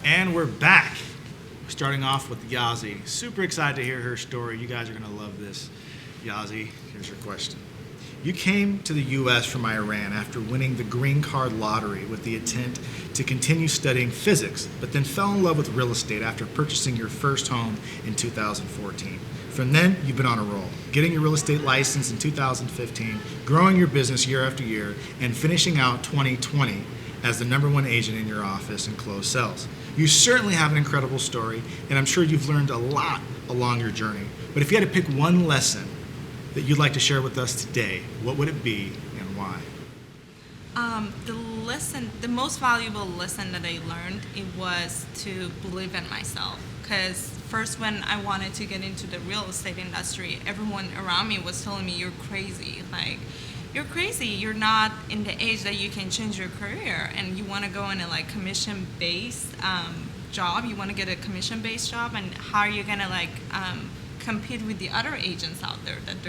And we're back. We're starting off with Yassi. Super excited to hear her story. You guys are going to love this. Yassi, here's your question. You came to the U.S. from Iran after winning the green card lottery with the intent to continue studying physics, but then fell in love with real estate after purchasing your first home in 2014. From then, you've been on a roll, getting your real estate license in 2015, growing your business year after year, and finishing out 2020 as the #1 agent in your office and closed sales. You certainly have an incredible story, and I'm sure you've learned a lot along your journey. But if you had to pick one lesson that you'd like to share with us today, what would it be and why? The most valuable lesson that I learned, it was to believe in myself. Because first, when I wanted to get into the real estate industry, everyone around me was telling me, you're crazy. Like, you're crazy. You're not in the age that you can change your career, and you want to go in a like commission-based job. You want to get a commission-based job, and how are you gonna compete with the other agents out there that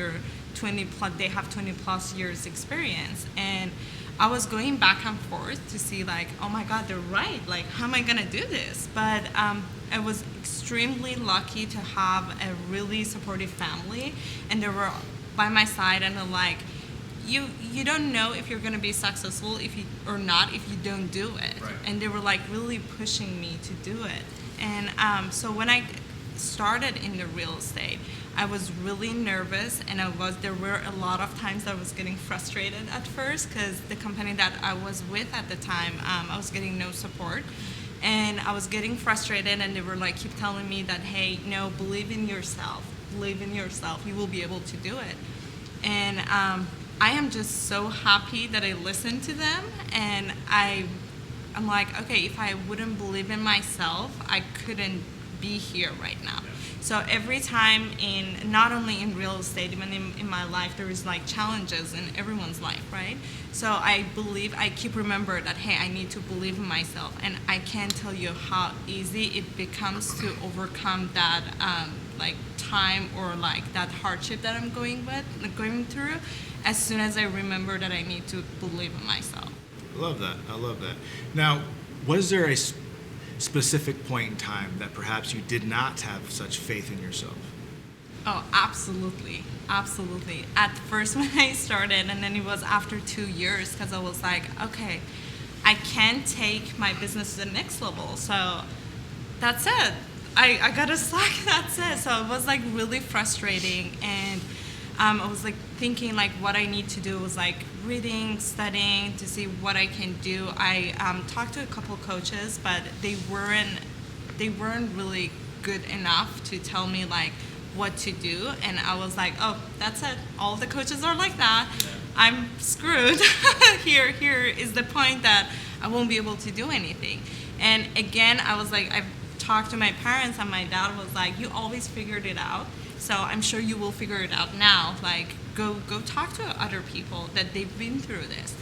they have 20 plus years experience? And I was going back and forth to see like, oh my God, they're right. Like, how am I gonna do this? But I was extremely lucky to have a really supportive family, and they were by my side, and they're like, you don't know if you're gonna be successful or not if you don't do it. Right. And they were like really pushing me to do it. And so when I started in the real estate, I was really nervous, and there were a lot of times that I was getting frustrated at first because the company that I was with at the time, I was getting no support, and I was getting frustrated, and they were like keep telling me that, hey, no, believe in yourself, you will be able to do it. And I am just so happy that I listened to them, and I'm like, okay, if I wouldn't believe in myself, I couldn't be here right now. So every time not only in real estate, even in my life, there is like challenges in everyone's life, right? So I keep remember that, hey, I need to believe in myself, and I can't tell you how easy it becomes to overcome that time or like that hardship that I'm going through, as soon as I remember that I need to believe in myself. I love that. Now, was there a specific point in time that perhaps you did not have such faith in yourself? Oh, absolutely. At first when I started, and then it was after 2 years, because I was like, okay, I can't take my business to the next level, so that's it. I gotta slack, that's it. So it was like really frustrating, and I was like thinking like what I need to do was like reading, studying to see what I can do. I talked to a couple coaches, but they weren't really good enough to tell me like what to do, and I was like, oh, that's it. All the coaches are like that. Yeah. I'm screwed. Here is the point that I won't be able to do anything. And again, I was like, I've talked to my parents, and my dad was like, you always figured it out, so I'm sure you will figure it out now. Like, go talk to other people that they've been through this.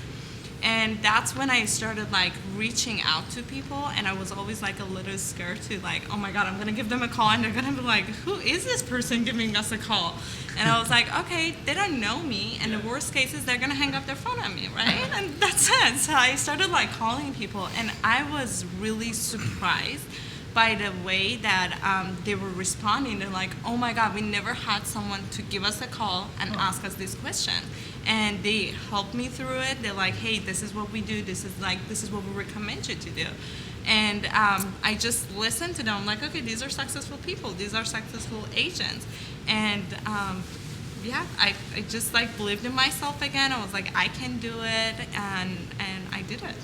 And that's when I started like reaching out to people, and I was always like a little scared to like, oh my God, I'm gonna give them a call, and they're gonna be like, who is this person giving us a call? And I was like, okay, they don't know me, and the worst case is they're gonna hang up their phone on me, right? And that's it. So I started like calling people, and I was really surprised by the way that they were responding. They're like, oh my God, we never had someone to give us a call and ask us this question. And they helped me through it. They're like, hey, this is what we do. This is what we recommend you to do. And I just listened to them. I'm like, okay, these are successful people. These are successful agents. And I just like believed in myself again. I was like, I can do it. And I did it.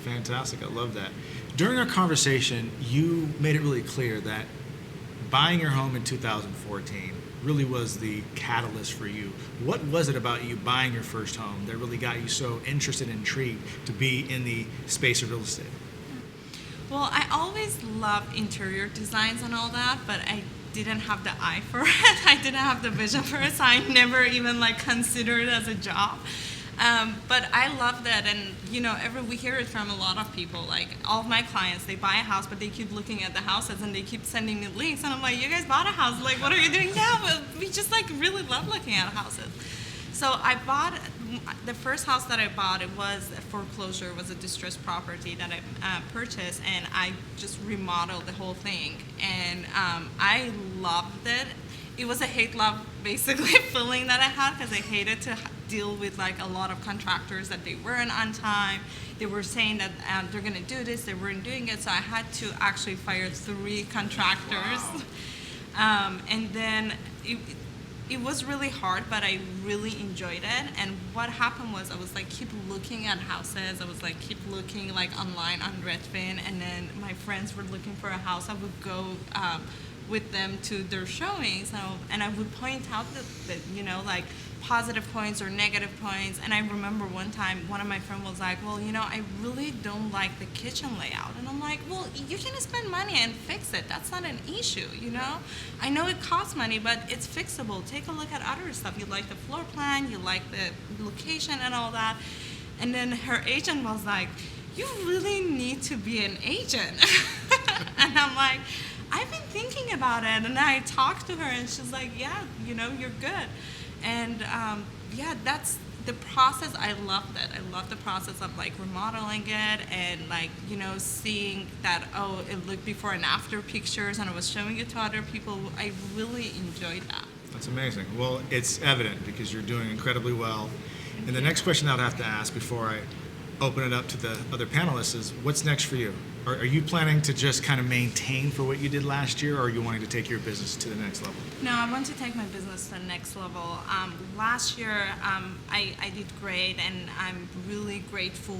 Fantastic. I love that. During our conversation, you made it really clear that buying your home in 2014 really was the catalyst for you. What was it about you buying your first home that really got you so interested and intrigued to be in the space of real estate? Well, I always loved interior designs and all that, but I didn't have the eye for it. I didn't have the vision for it, so I never even like considered it as a job. But I love that, and we hear it from a lot of people. Like all of my clients, they buy a house, but they keep looking at the houses, and they keep sending me links, and I'm like, you guys bought a house, like what are you doing now? But we just like really love looking at houses. So I bought the first house that I bought. It was a foreclosure. It was a distressed property that I purchased, and I just remodeled the whole thing. And I loved it. It was a hate-love basically feeling that I had because I hated to deal with like a lot of contractors that they weren't on time. They were saying that they're going to do this. They weren't doing it. So I had to actually fire 3 contractors. Wow. And then it was really hard, but I really enjoyed it. And what happened was I was like keep looking at houses. I was like keep looking like online on Redfin, and then my friends were looking for a house. I would go with them to their showings, and I would point out that like positive points or negative points. And I remember one time one of my friends was like, well, I really don't like the kitchen layout. And I'm like, well, you can spend money and fix it. That's not an issue, I know it costs money, but it's fixable. Take a look at other stuff. You like the floor plan, you like the location and all that. And then her agent was like, you really need to be an agent. And I'm like, I've been thinking about it. And I talked to her, and she's like, yeah, you're good. And that's the process. I loved it. I love the process of like remodeling it, and like seeing that it looked before and after pictures, and I was showing it to other people. I really enjoyed that. That's amazing. Well, it's evident because you're doing incredibly well. And the next question I'd have to ask before I open it up to the other panelists is, what's next for you? Are you planning to just kind of maintain for what you did last year, or are you wanting to take your business to the next level? No, I want to take my business to the next level. Last year, I did great, and I'm really grateful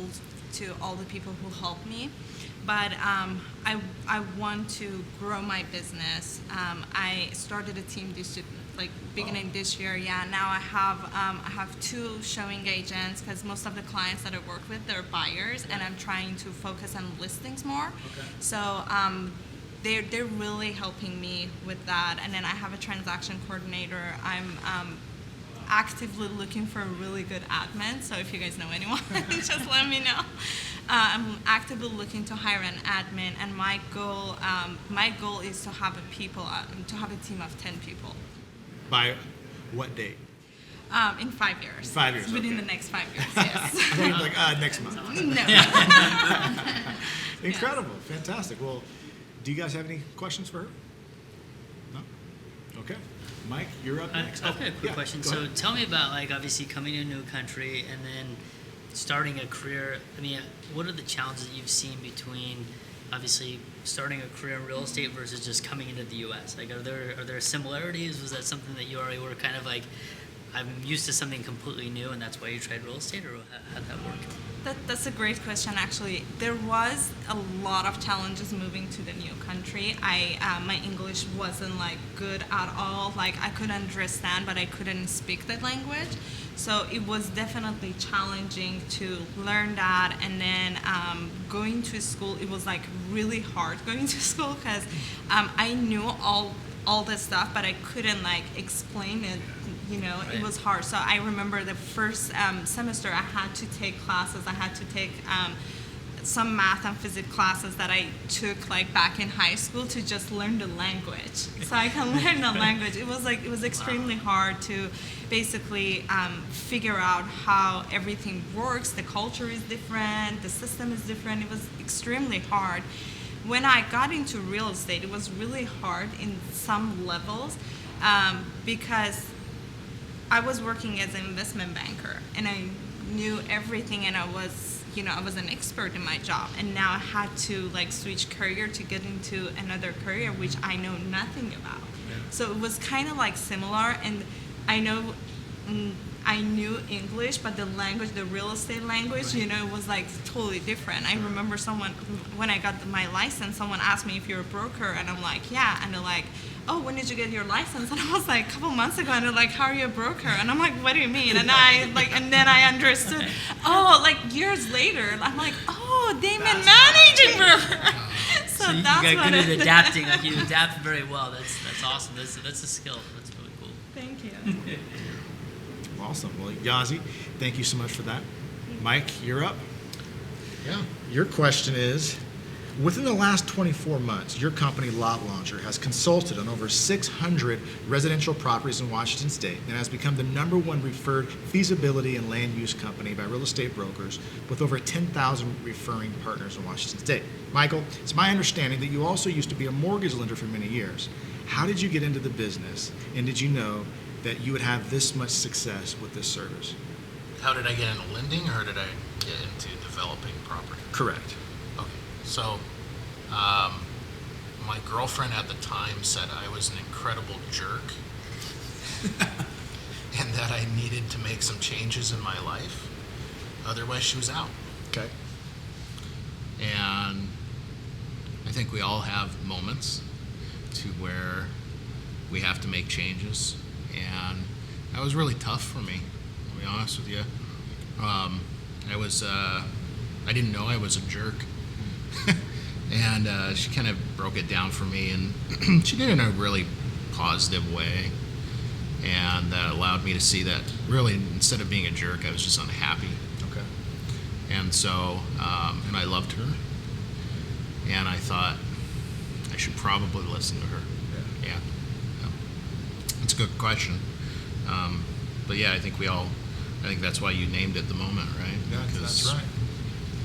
to all the people who helped me. But I want to grow my business. I started a team beginning this year. Yeah, now I have 2 showing agents because most of the clients that I work with, they're buyers, and I'm trying to focus on listings more. Okay. So they're really helping me with that. And then I have a transaction coordinator. I'm actively looking for a really good admin. So if you guys know anyone, just let me know. I'm actively looking to hire an admin, and my goal is to have a team of 10 people. By what date? In 5 years. 5 years. Within the next 5 years, yes. Like next month. No. Incredible. Fantastic. Well, do you guys have any questions for her? No? Okay. Mike, you're up next. I've got a quick question. So tell me about, obviously coming to a new country and then starting a career. I mean, what are the challenges that you've seen between, obviously, starting a career in real estate versus just coming into the U.S.? Are there similarities? Was that something that you already were kind of like, I'm used to something completely new, and that's why you tried real estate, or how did that work? That's a great question, actually. There was a lot of challenges moving to the new country. My English wasn't good at all. I could understand, but I couldn't speak the language. So it was definitely challenging to learn that. And then going to school, it was really hard going to school because I knew all this stuff, but I couldn't explain it. Right. It was hard. So I remember the first semester I had to take classes. I had to take some math and physics classes that I took back in high school to just learn the language. So I can learn the language. It was extremely hard to basically figure out how everything works. The culture is different. The system is different. It was extremely hard. When I got into real estate, it was really hard in some levels because I was working as an investment banker, and I knew everything, and I was an expert in my job. And now I had to switch career to get into another career which I know nothing about. Yeah. So it was kind of similar, and I knew English, but the language, the real estate language, right. It was totally different. I remember when I got my license, someone asked me if you're a broker, and I'm like, yeah, and they're like, oh, when did you get your license? And I was a couple months ago, and they're like, how are you a broker? And I'm like, what do you mean? And and then I understood, years later, I'm like, oh, they meant managing broker. So you got good at adapting. You adapt very well. That's awesome. That's a skill. That's really cool. Thank you. Awesome. Well, Yassi, thank you so much for that. Mike, you're up. Yeah. Your question is, Within the last 24 months, your company, Lotlauncher, has consulted on over 600 residential properties in Washington State and has become the #1 referred feasibility and land use company by real estate brokers with over 10,000 referring partners in Washington State. Michael, it's my understanding that you also used to be a mortgage lender for many years. How did you get into the business, and did you know that you would have this much success with this service? How did I get into lending, or did I get into developing property? Correct. Okay, so my girlfriend at the time said I was an incredible jerk and that I needed to make some changes in my life. Otherwise, she was out. Okay. And I think we all have moments to where we have to make changes. And that was really tough for me, I'll be honest with you. I didn't know I was a jerk. And she kind of broke it down for me, and she did it in a really positive way. And that allowed me to see that really, instead of being a jerk, I was just unhappy. Okay. And so, and I loved her. And I thought I should probably listen to her. Yeah. That's a good question. But yeah, I think that's why you named it The Moment, right? Yeah, that's right.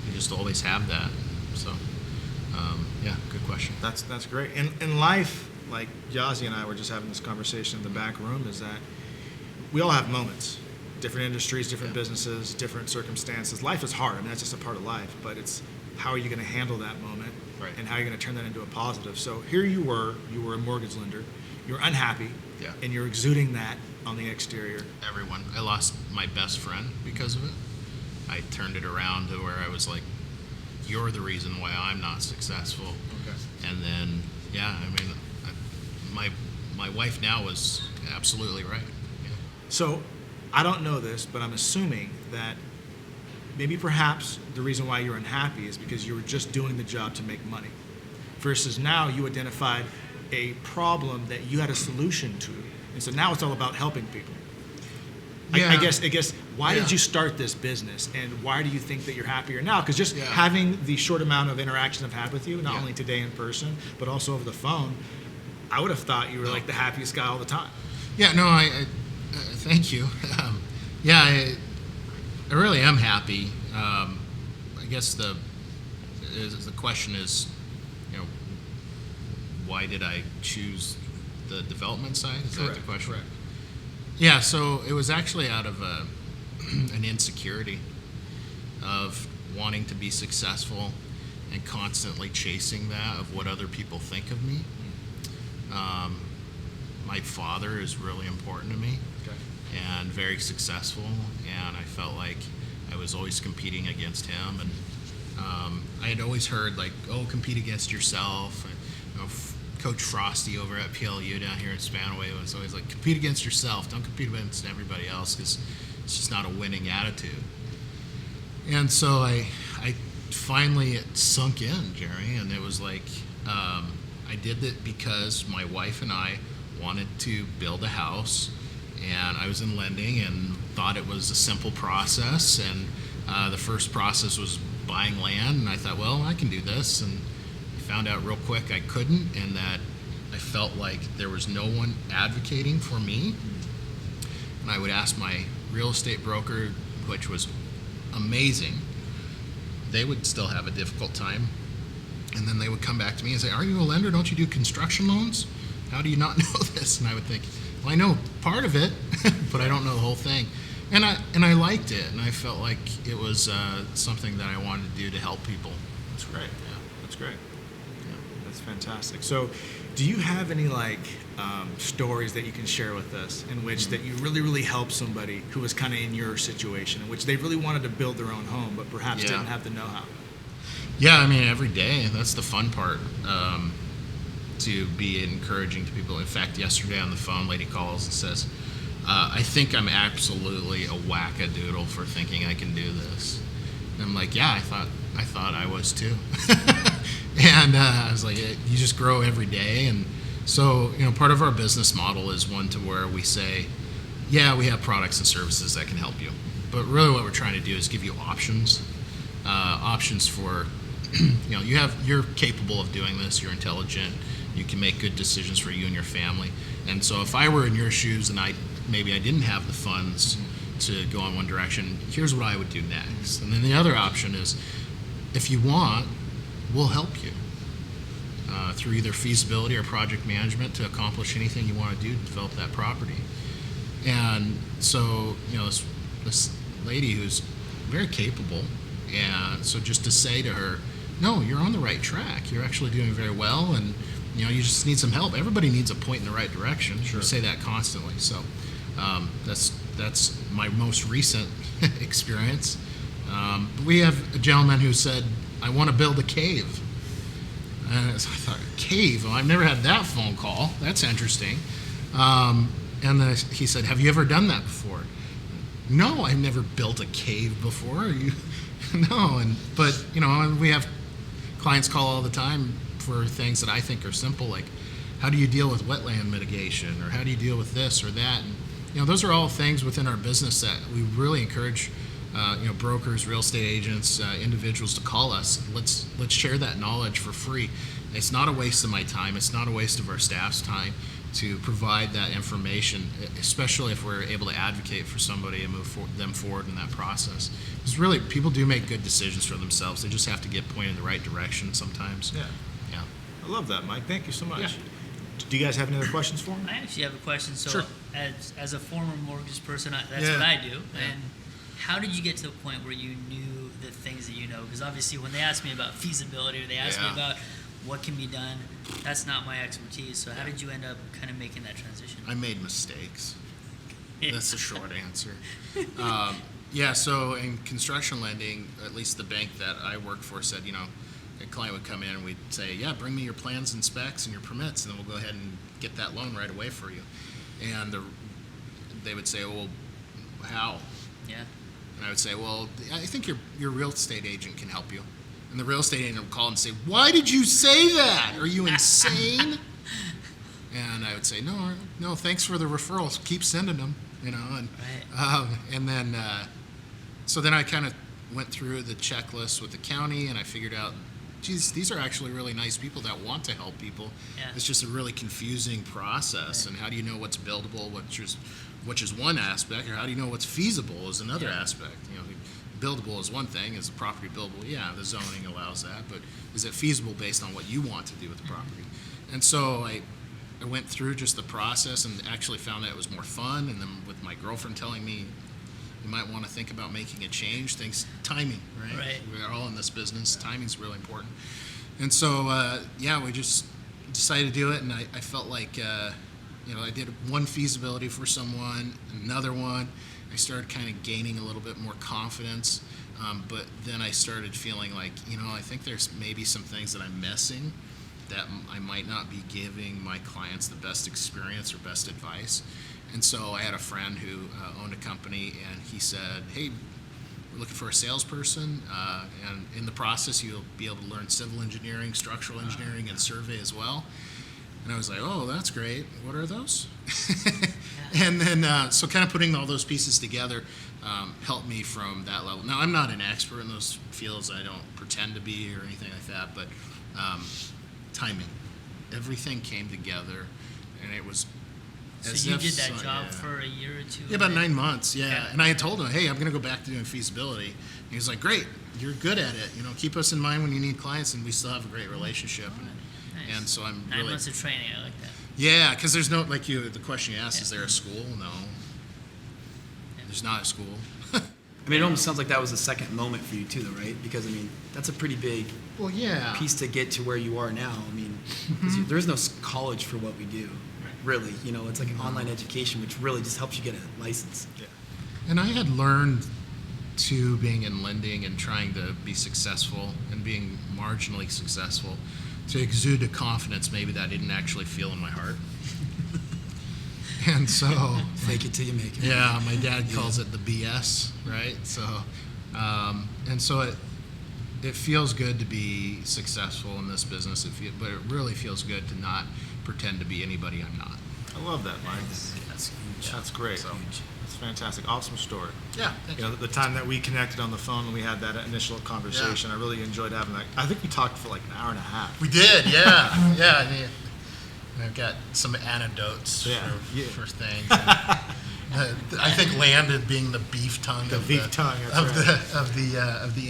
You just always have that. So, yeah, good question. That's great. In life, like Yassi and I were just having this conversation in the back room, is that we all have moments. Different industries, different businesses, different circumstances. Life is hard. I mean, that's just a part of life. But it's how are you going to handle that moment, right, and how are you going to turn that into a positive. So here you were a mortgage lender. You're unhappy, yeah, and you're exuding that on the exterior. Everyone. I lost my best friend because of it. I turned it around to where I was like, you're the reason why I'm not successful. Okay. And then, yeah, I mean, my wife now was absolutely right. Yeah. So I don't know this, but I'm assuming that maybe perhaps the reason why you're unhappy is because you were just doing the job to make money, versus now you identified a problem that you had a solution to, and so now it's all about helping people. Yeah. I guess why Yeah. did you start this business, and why do you think that you're happier now? Because just Yeah. having the short amount of interaction I've had with you, not Yeah. only today in person, but also over the phone, I would have thought you were No. like the happiest guy all the time. Yeah, no, I thank you. Yeah, I really am happy. I guess the question is, why did I choose the development side? Is that the question? Correct. Yeah, so it was actually out of an insecurity of wanting to be successful and constantly chasing that of what other people think of me. My father is really important to me, Okay. and very successful, and I felt like I was always competing against him. And I had always heard, like, oh, compete against yourself. And, Coach Frosty over at PLU down here in Spanaway was always like, compete against yourself, don't compete against everybody else, because it's just not a winning attitude. And so I finally, it sunk in, Jerry, and it was like, I did that because my wife and I wanted to build a house, and I was in lending and thought it was a simple process. And the first process was buying land, and I thought, well, I can do this. And I found out real quick I couldn't, and that I felt like there was no one advocating for me. And I would ask my real estate broker, which was amazing. They would still have a difficult time. And then they would come back to me and say, are you a lender? Don't you do construction loans? How do you not know this? And I would think, well, I know part of it, but I don't know the whole thing. And I liked it, and I felt like it was something that I wanted to do to help people. That's great. Yeah, that's great. Yeah, that's fantastic. So, do you have any stories that you can share with us in which that you really, really helped somebody who was kind of in your situation, in which they really wanted to build their own home, but perhaps Yeah. didn't have the know-how? Yeah, I mean, every day. That's the fun part, to be encouraging to people. In fact, yesterday on the phone, lady calls and says, I think I'm absolutely a wackadoodle for thinking I can do this. And I'm like, yeah, I thought I was too. And I was like, you just grow every day. And so, part of our business model is one to where we say, yeah, we have products and services that can help you. But really what we're trying to do is give you options for you're capable of doing this. You're intelligent. You can make good decisions for you and your family. And so if I were in your shoes and maybe I didn't have the funds to go in one direction, here's what I would do next. And then the other option is, if you want, we'll help you through either feasibility or project management to accomplish anything you want to do to develop that property. And so, this lady who's very capable, and so just to say to her, no, you're on the right track. You're actually doing very well, and you just need some help. Everybody needs a point in the right direction. Sure. We say that constantly. So that's my most recent experience. We have a gentleman who said, I want to build a cave. And I thought, a cave? Well, I've never had that phone call. That's interesting. And then he said, have you ever done that before? No, I've never built a cave before. No, but we have clients call all the time for things that I think are simple, like how do you deal with wetland mitigation, or how do you deal with this or that? And those are all things within our business that we really encourage brokers, real estate agents, individuals to call us. Let's share that knowledge for free. It's not a waste of my time. It's not a waste of our staff's time to provide that information, especially if we're able to advocate for somebody and move them forward in that process. Because really, people do make good decisions for themselves. They just have to get pointed in the right direction sometimes. Yeah. I love that, Mike. Thank you so much. Yeah. Do you guys have any other questions for me? I actually have a question. So, sure. as a former mortgage person, that's yeah. what I do. Yeah. And how did you get to the point where you knew the things that you know? Because obviously, when they ask me about feasibility or they ask me about what can be done, that's not my expertise. So how did you end up kind of making that transition? I made mistakes. That's the short answer. So in construction lending, at least the bank that I worked for said, a client would come in and we'd say, bring me your plans and specs and your permits, and then we'll go ahead and get that loan right away for you. And they would say, well, how? Yeah. And I would say, well, I think your real estate agent can help you. And the real estate agent would call and say, why did you say that? Are you insane? And I would say, no, thanks for the referrals. Keep sending them, And, right. And then, so then I kind of went through the checklist with the county, and I figured out, geez, these are actually really nice people that want to help people. Yeah. It's just a really confusing process. Right. And how do you know what's buildable, which is one aspect, or how do you know what's feasible is another aspect? Buildable is one thing. Is the property buildable? Yeah, the zoning allows that, but is it feasible based on what you want to do with the property? And so I went through just the process and actually found that it was more fun. And then with my girlfriend telling me, you might want to think about making a change, timing, right? Right. We're all in this business. Timing's really important. And so, we just decided to do it. And I felt like, I did one feasibility for someone, another one. I started kind of gaining a little bit more confidence, but then I started feeling like, I think there's maybe some things that I'm missing, that I might not be giving my clients the best experience or best advice. And so I had a friend who owned a company, and he said, hey, we're looking for a salesperson, and in the process you'll be able to learn civil engineering, structural engineering, and survey as well. And I was like, oh, that's great. What are those? And then, so kind of putting all those pieces together helped me from that level. Now, I'm not an expert in those fields. I don't pretend to be or anything like that, but timing. Everything came together, and it was as So you if, did that job for a year or two? Yeah, about 9 months, yeah. And I had told him, hey, I'm going to go back to doing feasibility. And he was like, great, you're good at it. Keep us in mind when you need clients, and we still have a great relationship. Nice. And so I'm 9 really... months of training, I like that. Yeah, because there's no, the question you asked, is there a school? No. There's not a school. It almost sounds like that was a second moment for you too, though, right? Because, that's a pretty big piece to get to where you are now. 'Cause there is no college for what we do, really. It's like an online education, which really just helps you get a license. Yeah. And I had learned, too, being in lending and trying to be successful and being marginally successful, to exude a confidence maybe that I didn't actually feel in my heart. And so... Fake it till you make it. Yeah, my dad calls it the BS, right? So, and so it feels good to be successful in this business, but it really feels good to not pretend to be anybody I'm not. I love that, Mike. That's huge. That's great. So, That's fantastic. Awesome story. yeah, thank You know, the time that we connected on the phone and we had that initial conversation, I really enjoyed having that. I think we talked for like an hour and a half. We did, yeah. Yeah, I mean, I've got some anecdotes for things. I think landed being the beef tongue of the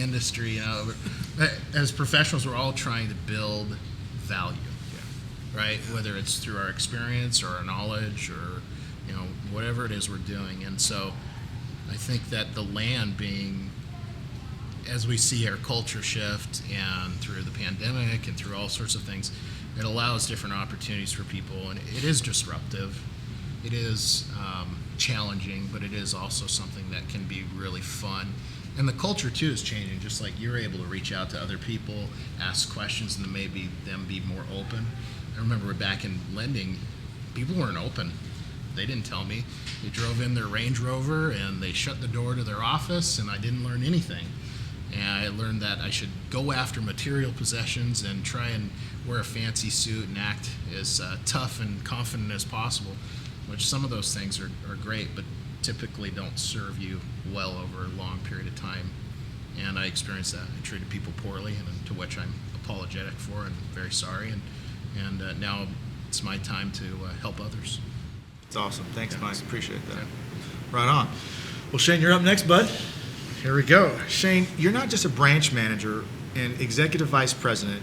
industry. You know, as professionals, we're all trying to build value, right? Whether it's through our experience or our knowledge or whatever it is we're doing. And so, I think that the land being, as we see our culture shift and through the pandemic and through all sorts of things, it allows different opportunities for people, and it is disruptive. It is challenging, but it is also something that can be really fun. And the culture too is changing, just like you're able to reach out to other people, ask questions, and then maybe them be more open. I remember back in lending, people weren't open. They didn't tell me. They drove in their Range Rover and they shut the door to their office, and I didn't learn anything. And I learned that I should go after material possessions and try and wear a fancy suit and act as tough and confident as possible, which some of those things are great, but typically don't serve you well over a long period of time. And I experienced that. I treated people poorly, and to which I'm apologetic for and very sorry. And now it's my time to help others. It's awesome. Thanks, Mike. Appreciate that. Right on. Well, Shane, you're up next, bud. Here we go. Shane, you're not just a branch manager and executive vice president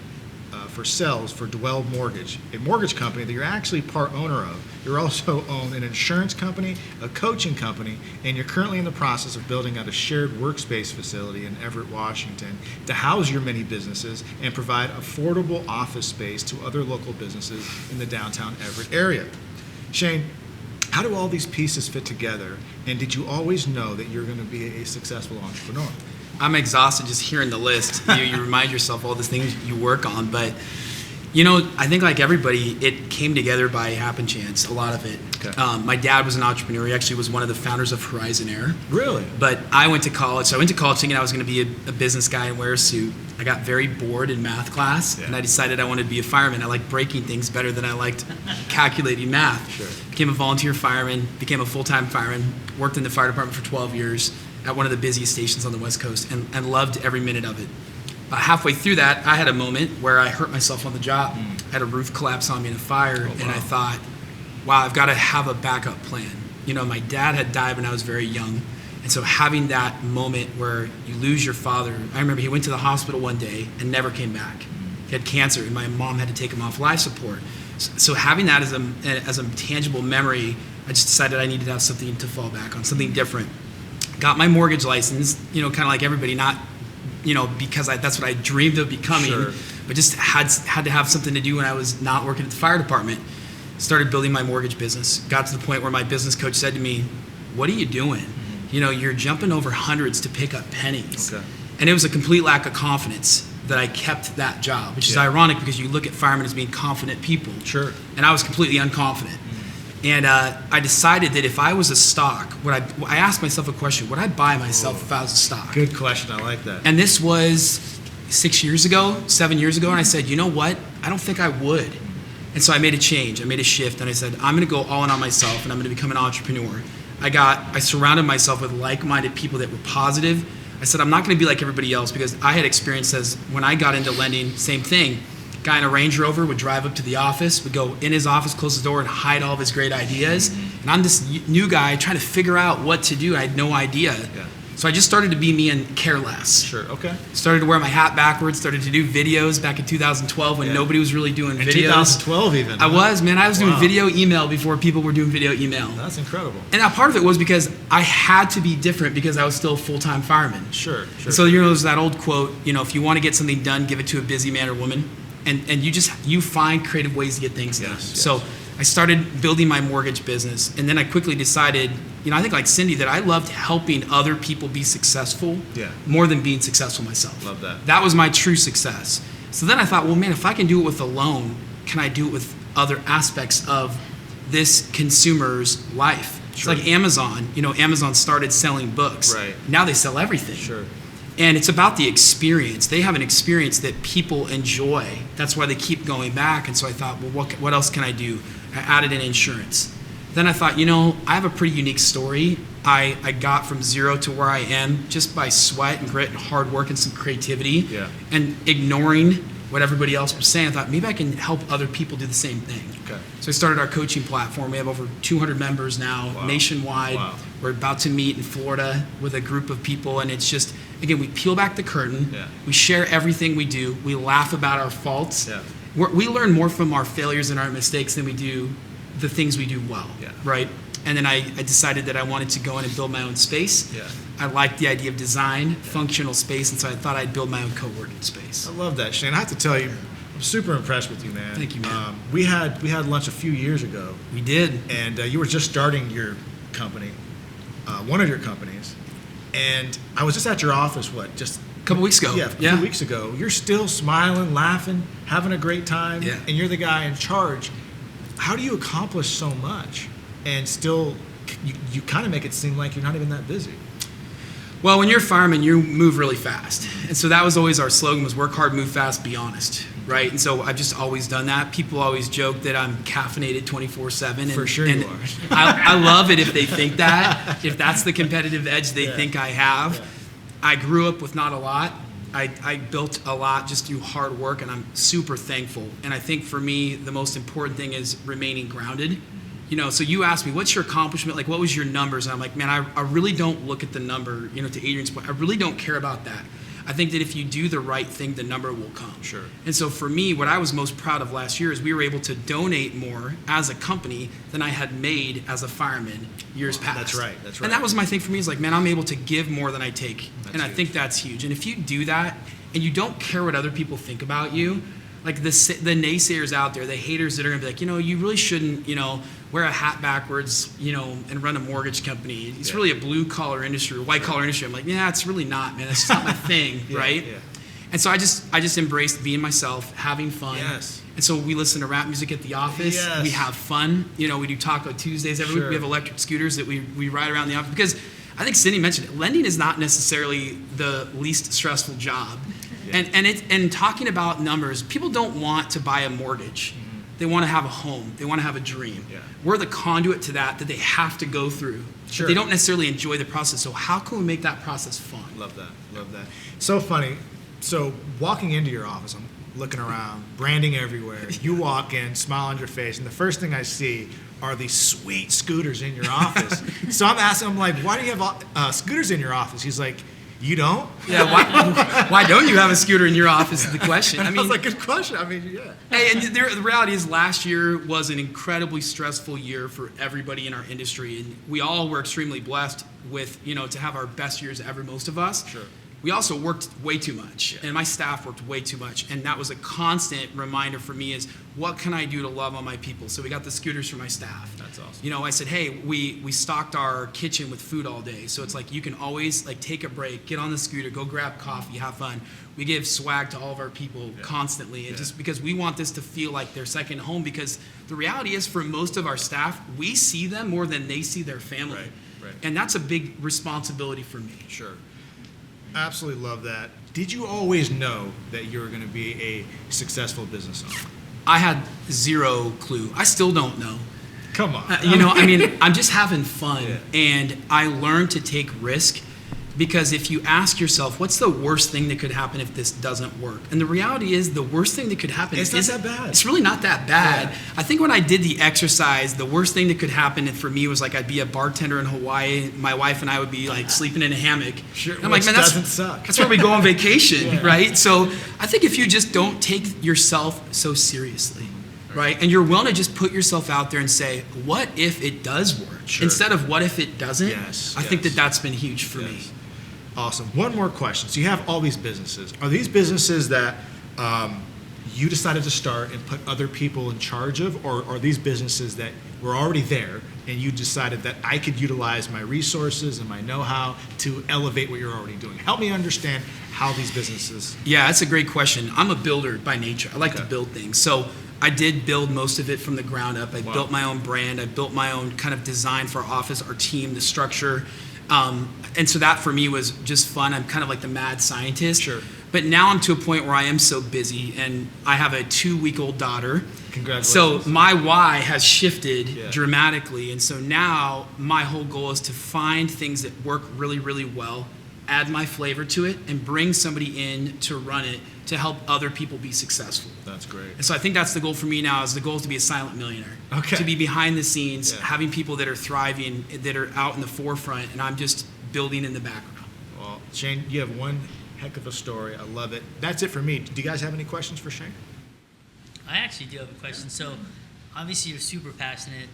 for sales for Dwell Mortgage, a mortgage company that you're actually part owner of. You're also own an insurance company, a coaching company, and you're currently in the process of building out a shared workspace facility in Everett, Washington to house your many businesses and provide affordable office space to other local businesses in the downtown Everett area. Shane, how do all these pieces fit together, and did you always know that you're going to be a successful entrepreneur? I'm exhausted just hearing the list. You remind yourself all the things you work on, but I think like everybody, it came together by happen chance, a lot of it. Okay. My dad was an entrepreneur. He actually was one of the founders of Horizon Air. Really? But I went to college. So I went to college thinking I was going to be a business guy and wear a suit. I got very bored in math class, and I decided I wanted to be a fireman. I liked breaking things better than I liked calculating math. Sure. Became a volunteer fireman, became a full-time fireman, worked in the fire department for 12 years at one of the busiest stations on the West Coast, and loved every minute of it. Halfway through that, I had a moment where I hurt myself on the job. I had a roof collapse on me in a fire, and I thought, wow, I've got to have a backup plan. My dad had died when I was very young, and so having that moment where you lose your father, I remember he went to the hospital one day and never came back. He had cancer, and my mom had to take him off life support. So having that as a tangible memory, I just decided I needed to have something to fall back on, something different. Got my mortgage license, kind of like everybody, not, because that's what I dreamed of becoming, but just had to have something to do when I was not working at the fire department. Started building my mortgage business. Got to the point where my business coach said to me, "What are you doing? You're jumping over hundreds to pick up pennies." Okay. And it was a complete lack of confidence that I kept that job, which is ironic because you look at firemen as being confident people. Sure. And I was completely unconfident. And I decided that if I was a stock, I asked myself a question: would I buy myself if I was a stock? Good question. I like that. And this was 7 years ago, and I said, you know what? I don't think I would. And so I made a change. I made a shift, and I said, I'm going to go all in on myself, and I'm going to become an entrepreneur. I surrounded myself with like-minded people that were positive. I said, I'm not going to be like everybody else, because I had experiences when I got into lending, same thing. Guy in a Range Rover would drive up to the office, would go in his office, close the door, and hide all of his great ideas. And I'm this new guy trying to figure out what to do. I had no idea. Yeah. So I just started to be me and care less. Sure. Okay. Started to wear my hat backwards, started to do videos back in 2012 when nobody was really doing In videos. 2012 even. I was doing Wow. video email before people were doing video email. That's incredible. And a part of it was because I had to be different because I was still a full-time fireman. Sure. So there's that old quote, if you want to get something done, give it to a busy man or woman. And you find creative ways to get things done. Yes. So I started building my mortgage business, and then I quickly decided, I think like Cindy, that I loved helping other people be successful more than being successful myself. Love that. That was my true success. So then I thought, well, man, if I can do it with a loan, can I do it with other aspects of this consumer's life? It's Sure. like Amazon. Amazon started selling books. Right. Now they sell everything. Sure. And it's about the experience. They have an experience that people enjoy. That's why they keep going back. And so I thought, well, what else can I do? I added in insurance. Then I thought, I have a pretty unique story. I got from zero to where I am just by sweat and grit and hard work and some creativity and ignoring what everybody else was saying. I thought maybe I can help other people do the same thing. Okay. So I started our coaching platform. We have over 200 members now nationwide. Wow. We're about to meet in Florida with a group of people, and it's just, again, we peel back the curtain. Yeah. We share everything we do. We laugh about our faults. Yeah. We learn more from our failures and our mistakes than we do the things we do well, right? And then I decided that I wanted to go in and build my own space. Yeah. I liked the idea of design, functional space, and so I thought I'd build my own co-working space. I love that, Shane. I have to tell you, I'm super impressed with you, man. Thank you, man. We had lunch a few years ago, We did. and you were just starting your company, one of your companies, and I was just at your office, just A couple weeks ago. a few weeks ago. You're still smiling, laughing, having a great time, Yeah. and you're the guy in charge. How do you accomplish so much and still you kind of make it seem like you're not even that busy? Well, when you're a fireman, you move really fast. And so that was always our slogan, was work hard, move fast, be honest, right? And so I've just always done that. People always joke that I'm caffeinated 24/7. For sure and you are. I love it if they think that, if that's the competitive edge they think I have. I grew up with not a lot. I built a lot just through hard work, and I'm super thankful. And I think for me, the most important thing is remaining grounded. So you asked me, what's your accomplishment? Like, what was your numbers? And I'm like, man, I really don't look at the number, to Adrian's point. I really don't care about that. I think that if you do the right thing, the number will come. Sure. And so for me, what I was most proud of last year is we were able to donate more as a company than I had made as a fireman years past. That's right. And that was my thing for me, is like, man, I'm able to give more than I take. That's and I huge. think that's huge. And if you do that and you don't care what other people think about you, like the naysayers out there, the haters that are going to be like, you really shouldn't, wear a hat backwards, and run a mortgage company. It's really a blue collar industry or white collar industry. I'm like, yeah, it's really not, man. That's just not my thing, right? Yeah. And so I just embraced being myself, having fun. Yes. And so we listen to rap music at the office. Yes. We have fun. We do Taco Tuesdays every week. Sure. We have electric scooters that we ride around the office, because I think Cindy mentioned it. Lending is not necessarily the least stressful job. Yeah. And talking about numbers, people don't want to buy a mortgage. They want to have a home. They want to have a dream. Yeah. We're the conduit to that they have to go through. Sure. They don't necessarily enjoy the process. So how can we make that process fun? Love that. So funny. So walking into your office, I'm looking around, branding everywhere. You walk in, smile on your face, and the first thing I see are these sweet scooters in your office. So I'm asking him, like, why do you have scooters in your office? He's like, you don't? Yeah, why don't you have a scooter in your office is the question. I was like, good question. Yeah. Hey, and the reality is last year was an incredibly stressful year for everybody in our industry. And we all were extremely blessed with, to have our best years ever, most of us. Sure. We also worked way too much, and my staff worked way too much. And that was a constant reminder for me, is what can I do to love on my people? So we got the scooters for my staff. That's awesome. I said, hey, we stocked our kitchen with food all day. So it's like, you can always take a break, get on the scooter, go grab coffee, have fun. We give swag to all of our people constantly. And just because we want this to feel like their second home, because the reality is, for most of our staff, we see them more than they see their family. Right. And that's a big responsibility for me. Sure. Absolutely love that. Did you always know that you were going to be a successful business owner? I had zero clue. I still don't know. Come on. I'm just having fun. Yeah. And I learned to take risk, because if you ask yourself, what's the worst thing that could happen if this doesn't work? And the reality is, the worst thing that could happen It's not that bad. It's really not that bad. Yeah. I think when I did the exercise, the worst thing that could happen for me was I'd be a bartender in Hawaii. My wife and I would be sleeping in a hammock. Sure, And I'm which man, doesn't suck. That's where we go on vacation, right? So I think if you just don't take yourself so seriously, right? And you're willing to just put yourself out there and say, what if it does work? Sure. Instead of what if it doesn't? Yes, I think yes. that's been huge for me. Awesome. One more question. So you have all these businesses. Are these businesses that you decided to start and put other people in charge of, or are these businesses that were already there and you decided that I could utilize my resources and my know-how to elevate what you're already doing? Help me understand how these businesses. Yeah, that's a great question. I'm a builder by nature. I like to build things. So I did build most of it from the ground up. I built my own brand. I built my own kind of design for our office, our team, the structure. And so that for me was just fun. I'm kind of like the mad scientist. Sure. But now I'm to a point where I am so busy, and I have a 2-week-old daughter. Congratulations. So my why has shifted Yeah. dramatically. And so now my whole goal is to find things that work really, really well, add my flavor to it, and bring somebody in to run it to help other people be successful. That's great. And so I think that's the goal for me now. Is the goal is to be a silent millionaire. Okay. To be behind the scenes, Yeah. having people that are thriving, that are out in the forefront, and I'm just building in the background. Well, Shane, you have one heck of a story. I love it. That's it for me. Do you guys have any questions for Shane? I actually do have a question. So, obviously, you're super passionate,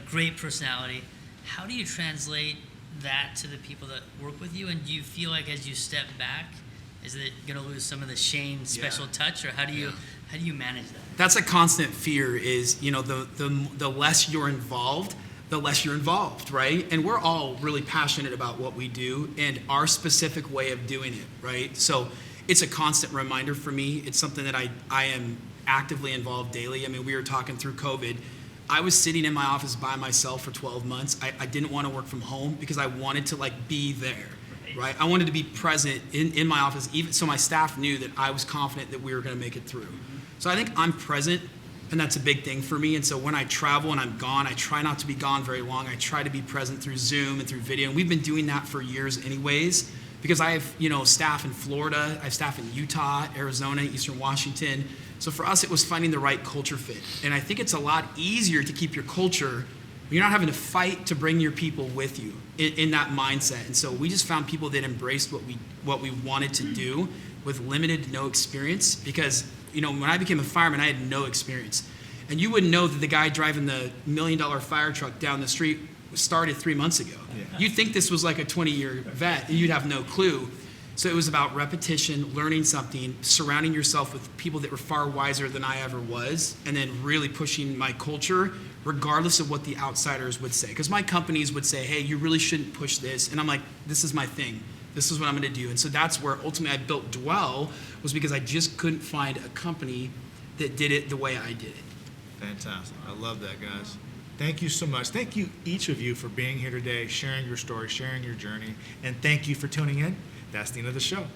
great personality. How do you translate that to the people that work with you? And do you feel like as you step back, is it going to lose some of the Shane special touch, or how do you manage that? That's a constant fear. Is the less you're involved, the less you're involved, right? And we're all really passionate about what we do and our specific way of doing it, right? So it's a constant reminder for me. It's something that I am actively involved daily. I mean, we were talking through COVID. I was sitting in my office by myself for 12 months. I didn't want to work from home because I wanted to be there, right? I wanted to be present in my office, even so my staff knew that I was confident that we were going to make it through. So I think I'm present, and that's a big thing for me. And so when I travel and I'm gone, I try not to be gone very long. I try to be present through Zoom and through video. And we've been doing that for years anyways, because I have, staff in Florida, I have staff in Utah, Arizona, Eastern Washington. So for us, it was finding the right culture fit. And I think it's a lot easier to keep your culture when you're not having to fight to bring your people with you in that mindset. And so we just found people that embraced what we wanted to do with limited to no experience, because when I became a fireman, I had no experience. And you wouldn't know that the guy driving the $1 million fire truck down the street started 3 months ago. Yeah. You'd think this was like a 20-year vet, and you'd have no clue. So it was about repetition, learning something, surrounding yourself with people that were far wiser than I ever was, and then really pushing my culture regardless of what the outsiders would say. Because my companies would say, hey, you really shouldn't push this. And I'm like, this is my thing. This is what I'm going to do. And so that's where ultimately I built Dwell, was because I just couldn't find a company that did it the way I did it. Fantastic. I love that, guys. Thank you so much. Thank you, each of you, for being here today, sharing your story, sharing your journey. And thank you for tuning in. That's the end of the show.